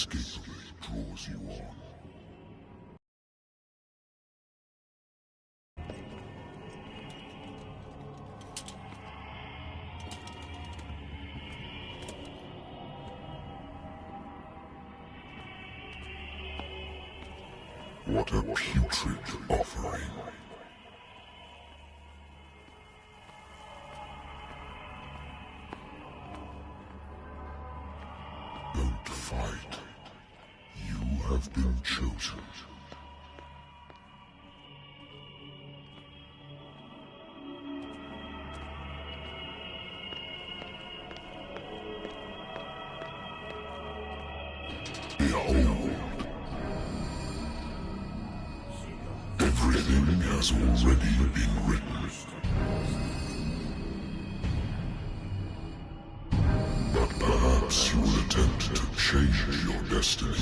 inescapably draws you on. What a putrid offering. Don't fight. You have been chosen. Behold. Everything has already been written. But perhaps you will attempt to change your destiny.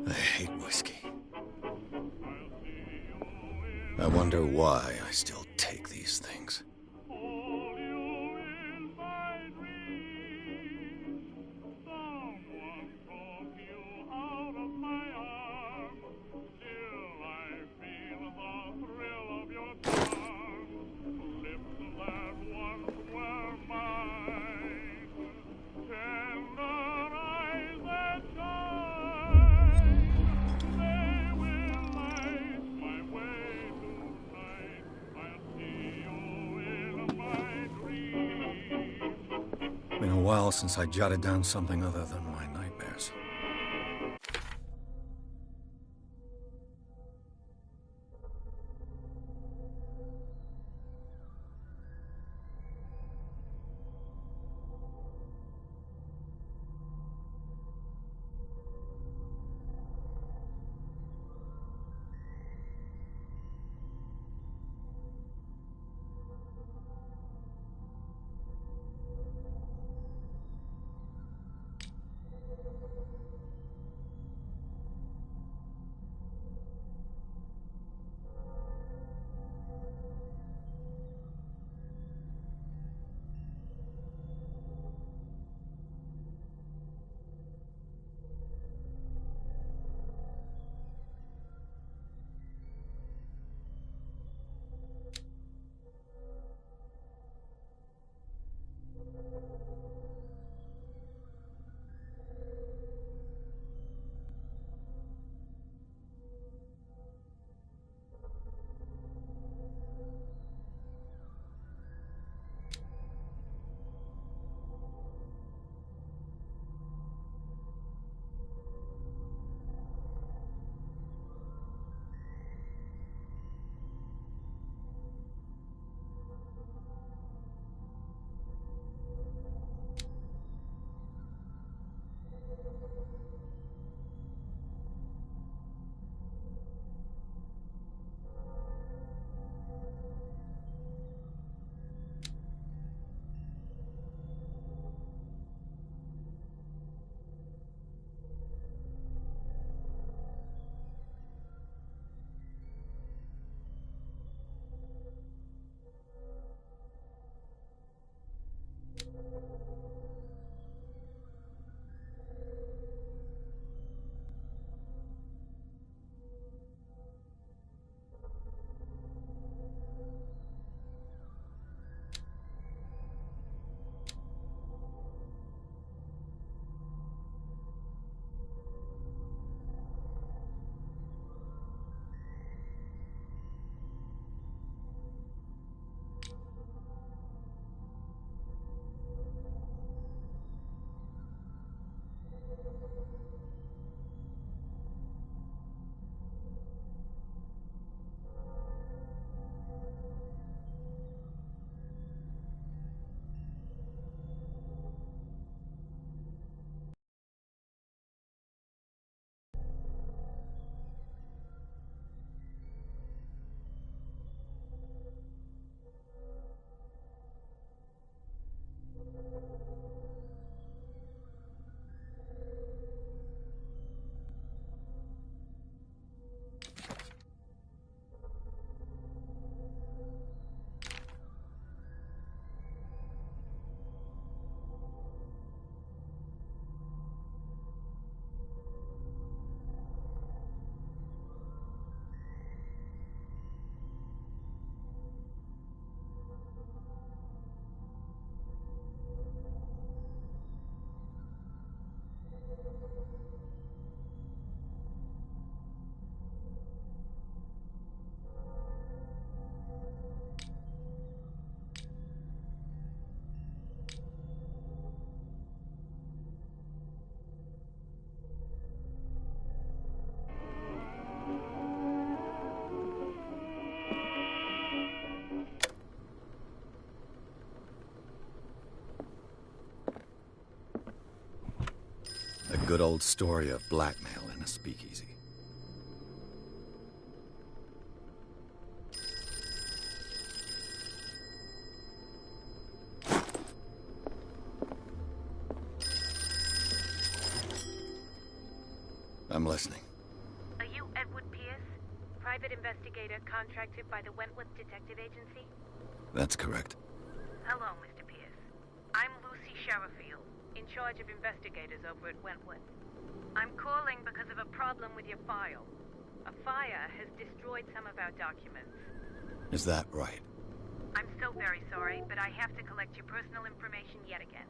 I hate whiskey. I wonder why I still take these things. Been a while since I jotted down something other than my nightmares. Good old story of blackmail in a speakeasy. I'm listening. Are you Edward Pierce, private investigator contracted by the Wentworth Detective Agency? That's correct. Hello, Mr. Pierce. I'm Lucy Sherifield, in charge of investigators over at Wentworth. I'm calling because of a problem with your file. A fire has destroyed some of our documents. Is that right? I'm so very sorry, but I have to collect your personal information yet again.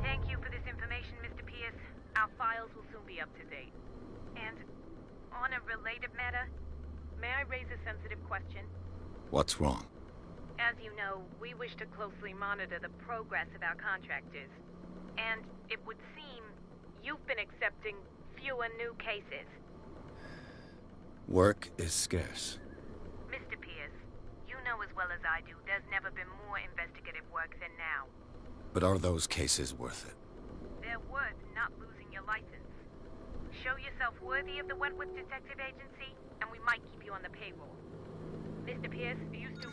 Thank you for this information, Mr. Pierce. Our files will soon be up to date. And on a related matter, may I raise a sensitive question? What's wrong? As you know, we wish to closely monitor the progress of our contractors. And it would seem you've been accepting fewer new cases. Work is scarce. Mr. Pierce, you know as well as I do, there's never been more investigative work than now. But are those cases worth it? They're worth not losing your license. Show yourself worthy of the Wentworth Detective Agency, and we might keep you on the payroll. Mr. Pierce, are you still...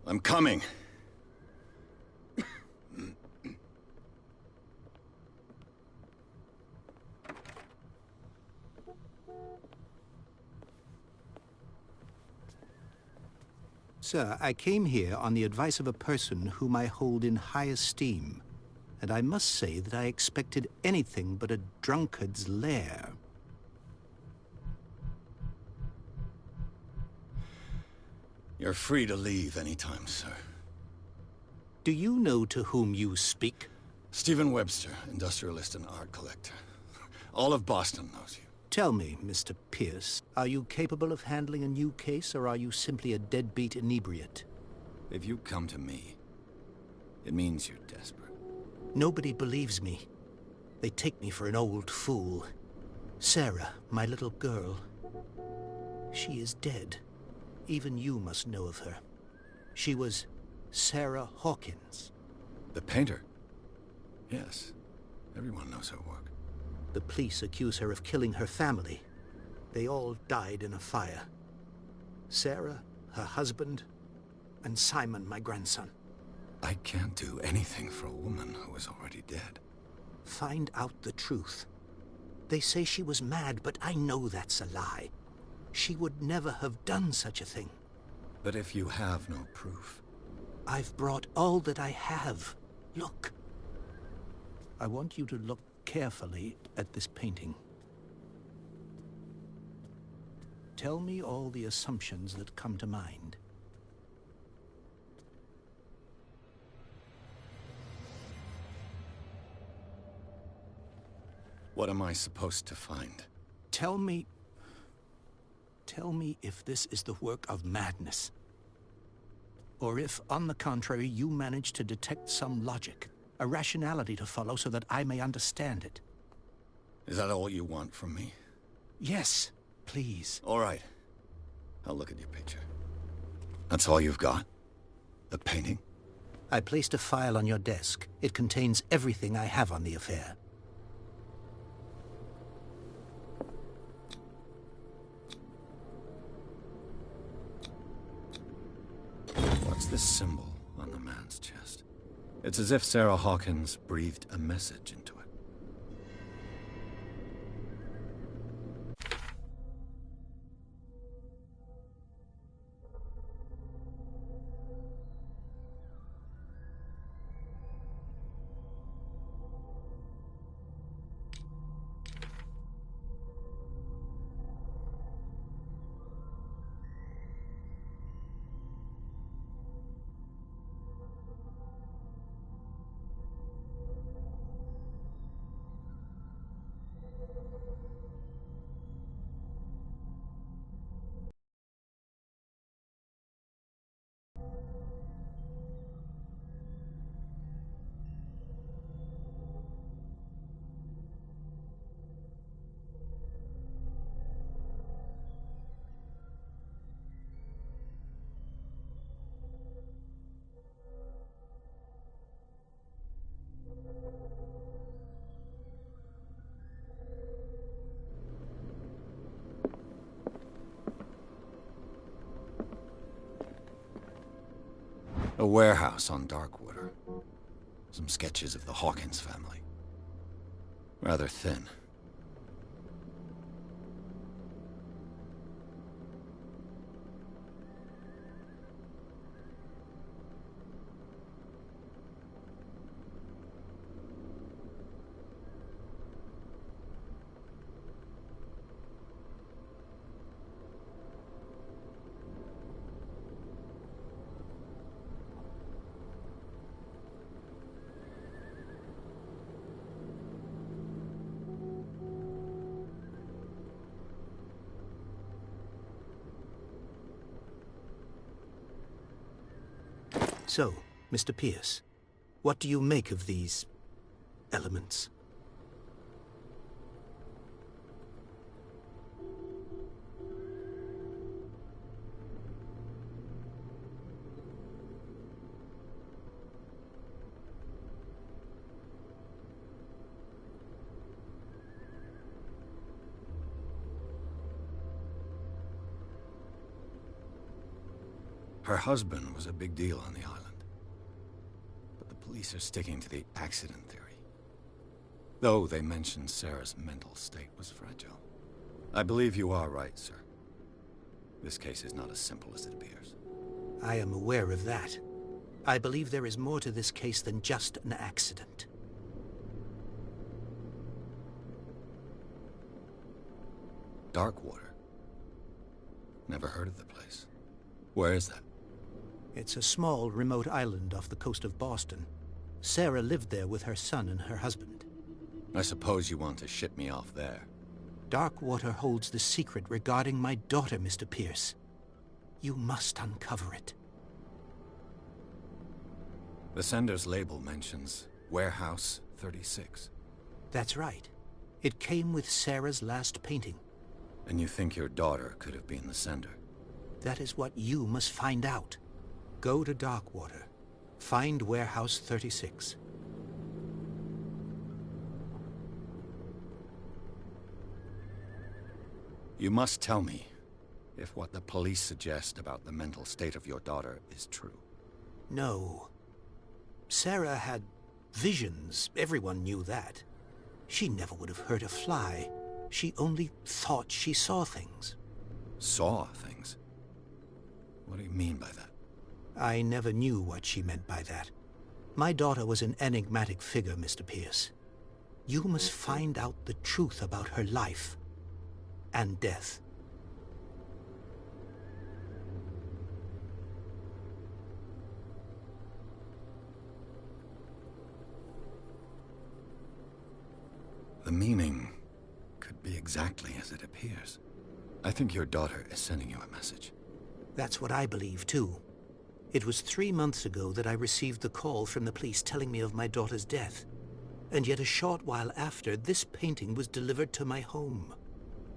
I'm coming. Sir, I came here on the advice of a person whom I hold in high esteem, and I must say that I expected anything but a drunkard's lair. You're free to leave anytime, sir. Do you know to whom you speak? Stephen Webster, industrialist and art collector. All of Boston knows you. Tell me, Mr. Pierce, are you capable of handling a new case, or are you simply a deadbeat inebriate? If you come to me, it means you're desperate. Nobody believes me. They take me for an old fool. Sarah, my little girl, she is dead. Even you must know of her. She was Sarah Hawkins. The painter? Yes. Everyone knows her work. The police accuse her of killing her family. They all died in a fire. Sarah, her husband, and Simon, my grandson. I can't do anything for a woman who is already dead. Find out the truth. They say she was mad, but I know that's a lie. She would never have done such a thing. But if you have no proof... I've brought all that I have. Look. I want you to look carefully at this painting. Tell me all the assumptions that come to mind. What am I supposed to find? Tell me if this is the work of madness. Or if, on the contrary, you manage to detect some logic, a rationality to follow so that I may understand it. Is that all you want from me? Yes, please. All right. I'll look at your picture. That's all you've got? The painting? I placed a file on your desk. It contains everything I have on the affair. What's this symbol on the man's chest? It's as if Sarah Hawkins breathed a message into it. A warehouse on Darkwater. Some sketches of the Hawkins family. Rather thin. So, Mr. Pierce, what do you make of these elements? Her husband was a big deal on the island. But the police are sticking to the accident theory. Though they mentioned Sarah's mental state was fragile. I believe you are right, sir. This case is not as simple as it appears. I am aware of that. I believe there is more to this case than just an accident. Darkwater? Never heard of the place. Where is that? It's a small, remote island off the coast of Boston. Sarah lived there with her son and her husband. I suppose you want to ship me off there. Darkwater holds the secret regarding my daughter, Mr. Pierce. You must uncover it. The sender's label mentions Warehouse 36. That's right. It came with Sarah's last painting. And you think your daughter could have been the sender? That is what you must find out. Go to Darkwater. Find Warehouse 36. You must tell me if what the police suggest about the mental state of your daughter is true. No. Sarah had visions. Everyone knew that. She never would have hurt a fly. She only thought she saw things. Saw things? What do you mean by that? I never knew what she meant by that. My daughter was an enigmatic figure, Mr. Pierce. You must find out the truth about her life and death. The meaning could be exactly as it appears. I think your daughter is sending you a message. That's what I believe, too. It was 3 months ago that I received the call from the police telling me of my daughter's death. And yet a short while after, this painting was delivered to my home.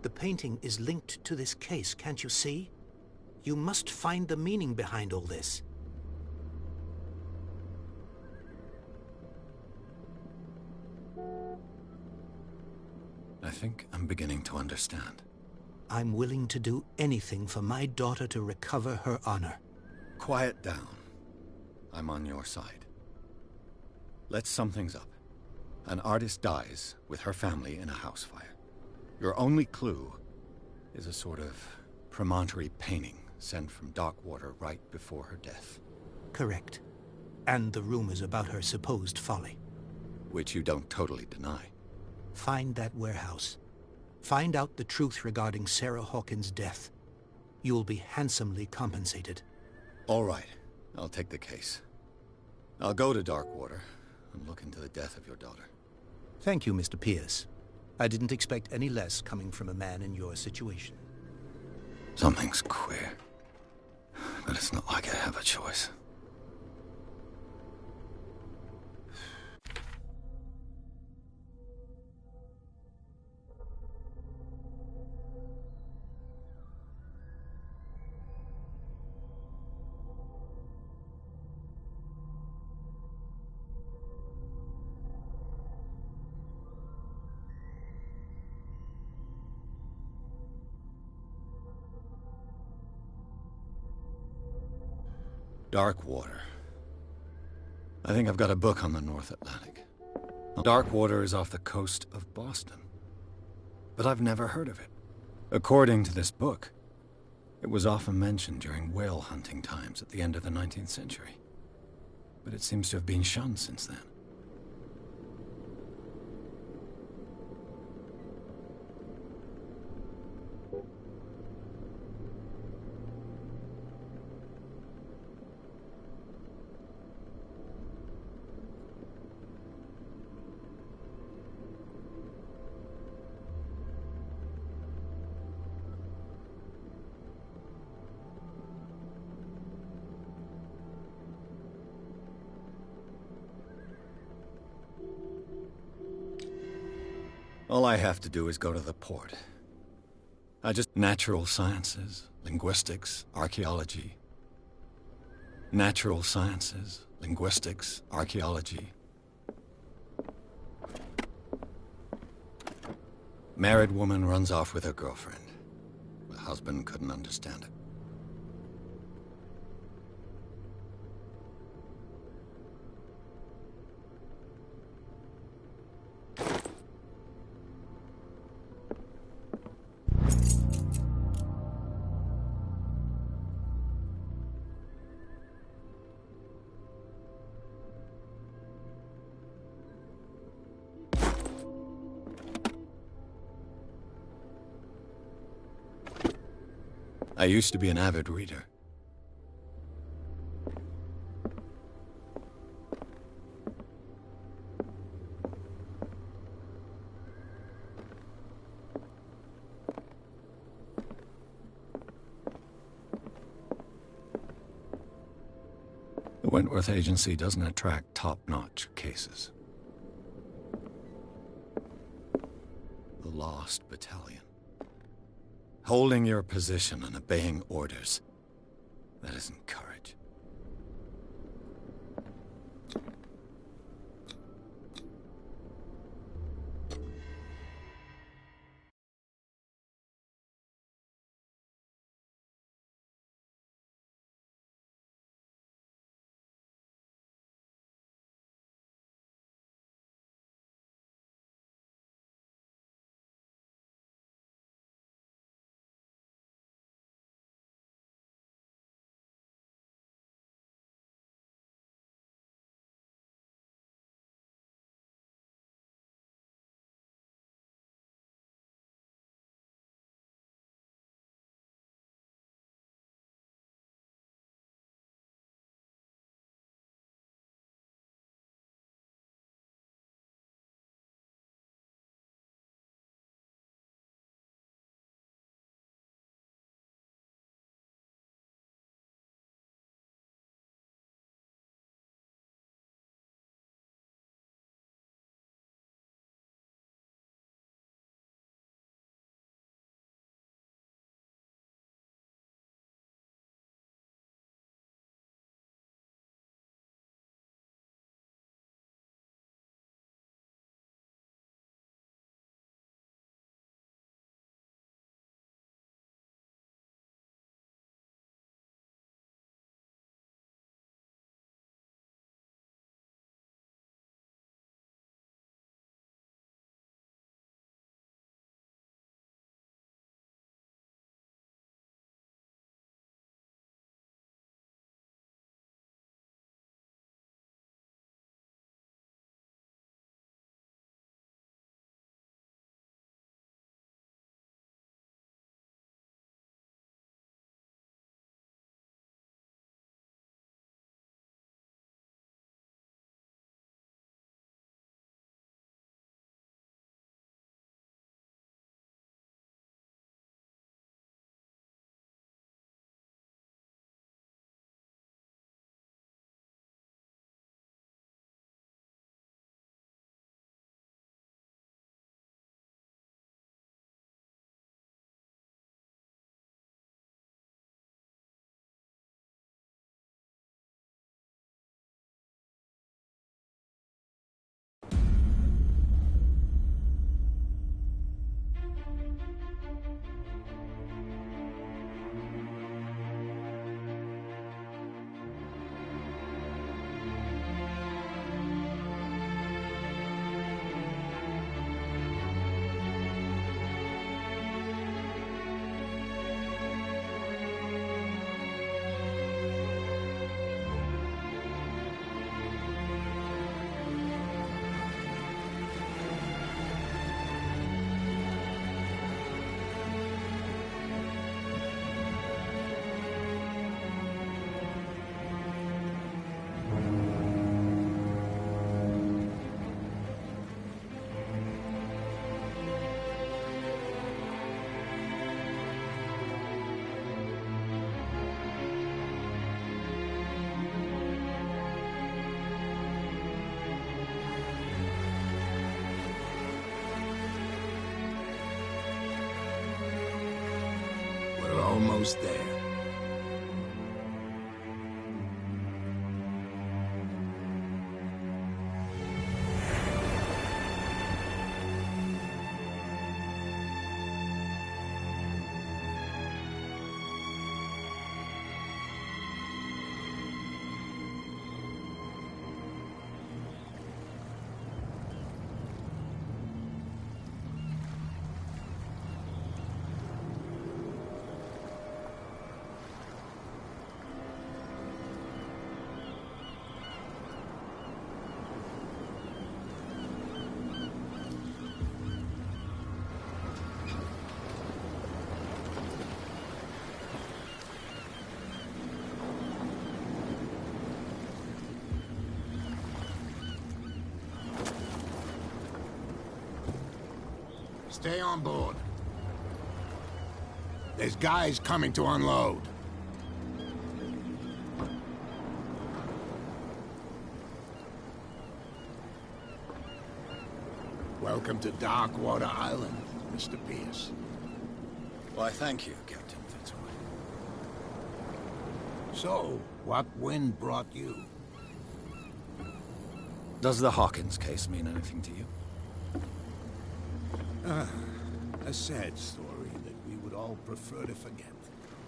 The painting is linked to this case, can't you see? You must find the meaning behind all this. I think I'm beginning to understand. I'm willing to do anything for my daughter to recover her honor. Quiet down. I'm on your side. Let's sum things up. An artist dies with her family in a house fire. Your only clue is a sort of promontory painting sent from Darkwater right before her death. Correct. And the rumors about her supposed folly. Which you don't totally deny. Find that warehouse. Find out the truth regarding Sarah Hawkins' death. You'll be handsomely compensated. All right. I'll take the case. I'll go to Darkwater and look into the death of your daughter. Thank you, Mr. Pierce. I didn't expect any less coming from a man in your situation. Something's queer. But it's not like I have a choice. Darkwater. I think I've got a book on the North Atlantic. Darkwater is off the coast of Boston. But I've never heard of it. According to this book, it was often mentioned during whale hunting times at the end of the 19th century. But it seems to have been shunned since then. All I have to do is go to the port. Natural sciences, linguistics, archaeology. Natural sciences, linguistics, archaeology. Married woman runs off with her girlfriend. The husband couldn't understand it. I used to be an avid reader. The Wentworth Agency doesn't attract top-notch cases. The Lost Battalion. Holding your position and obeying orders. That isn't courage. almost there. Stay on board. There's guys coming to unload. Welcome to Darkwater Island, Mr. Pierce. Why, thank you, Captain Fitzroy. So, what wind brought you? Does the Hawkins case mean anything to you? A sad story that we would all prefer to forget.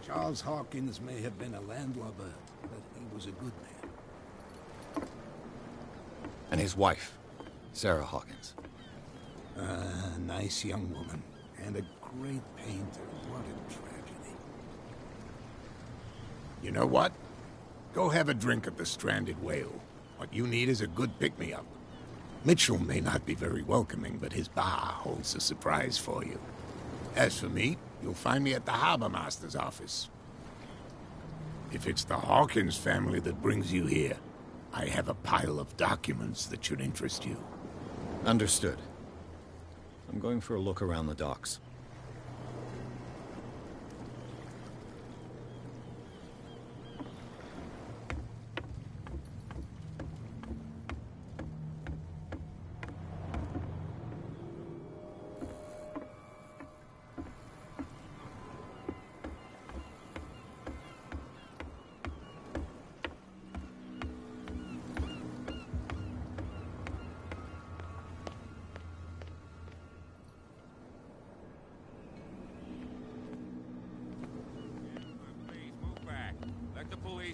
Charles Hawkins may have been a landlubber, but he was a good man. And his wife, Sarah Hawkins. A nice young woman, and a great painter. What a tragedy. You know what? Go have a drink at the Stranded Whale. What you need is a good pick-me-up. Mitchell may not be very welcoming, but his bar holds a surprise for you. As for me, you'll find me at the Harbor Master's office. If it's the Hawkins family that brings you here, I have a pile of documents that should interest you. Understood. I'm going for a look around the docks.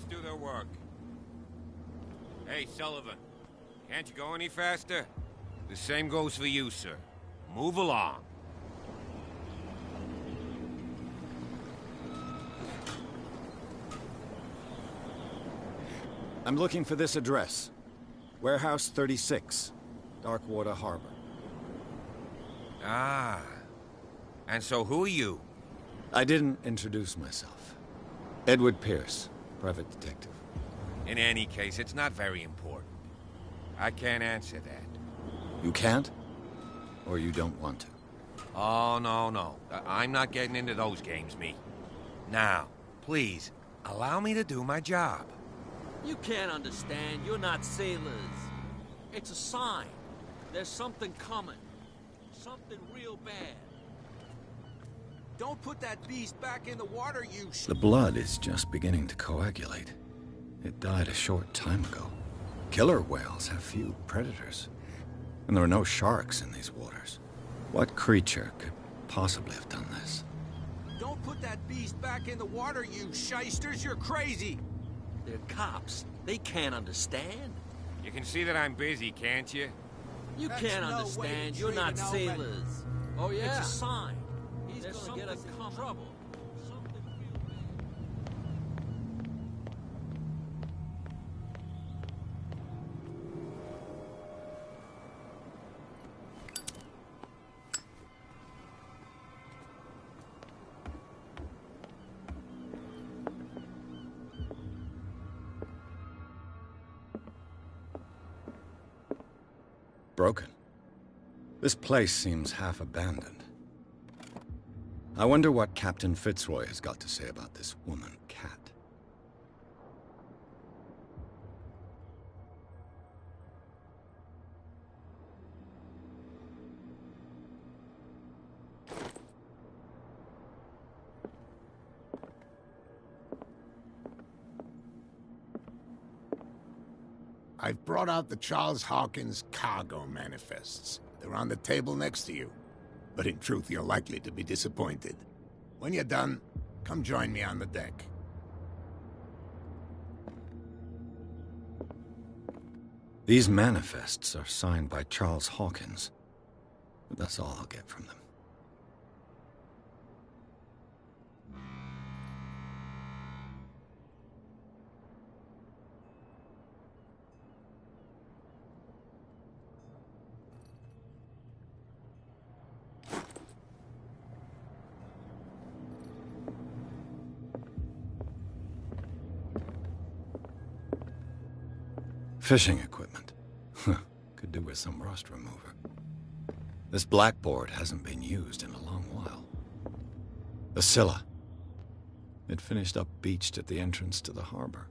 Do their work. Hey, Sullivan, can't you go any faster? The same goes for you, sir. Move along. I'm looking for this address. Warehouse 36, Darkwater Harbor. Ah. And so who are you? I didn't introduce myself. Edward Pierce, private detective. In any case, it's not very important. I can't answer that. You can't? Or you don't want to? Oh, no. I'm not getting into those games, me. Now, please, allow me to do my job. You can't understand. You're not sailors. It's a sign. There's something coming. Something real bad. Don't put that beast back in the water, you The blood is just beginning to coagulate. It died a short time ago. Killer whales have few predators. And there are no sharks in these waters. What creature could possibly have done this? Don't put that beast back in the water, you shysters. You're crazy. They're cops. They can't understand. You can see that I'm busy, can't you? You can't understand. You're not sailors. Oh, yeah? It's a sign. He's gonna get us in trouble. Something real bad. Broken. This place seems half abandoned. I wonder what Captain Fitzroy has got to say about this woman, Cat. I've brought out the Charles Hawkins cargo manifests. They're on the table next to you. But in truth, you're likely to be disappointed. When you're done, come join me on the deck. These manifests are signed by Charles Hawkins. But that's all I'll get from them. Fishing equipment. Could do with some rust remover. This blackboard hasn't been used in a long while. The Scylla. It finished up beached at the entrance to the harbor.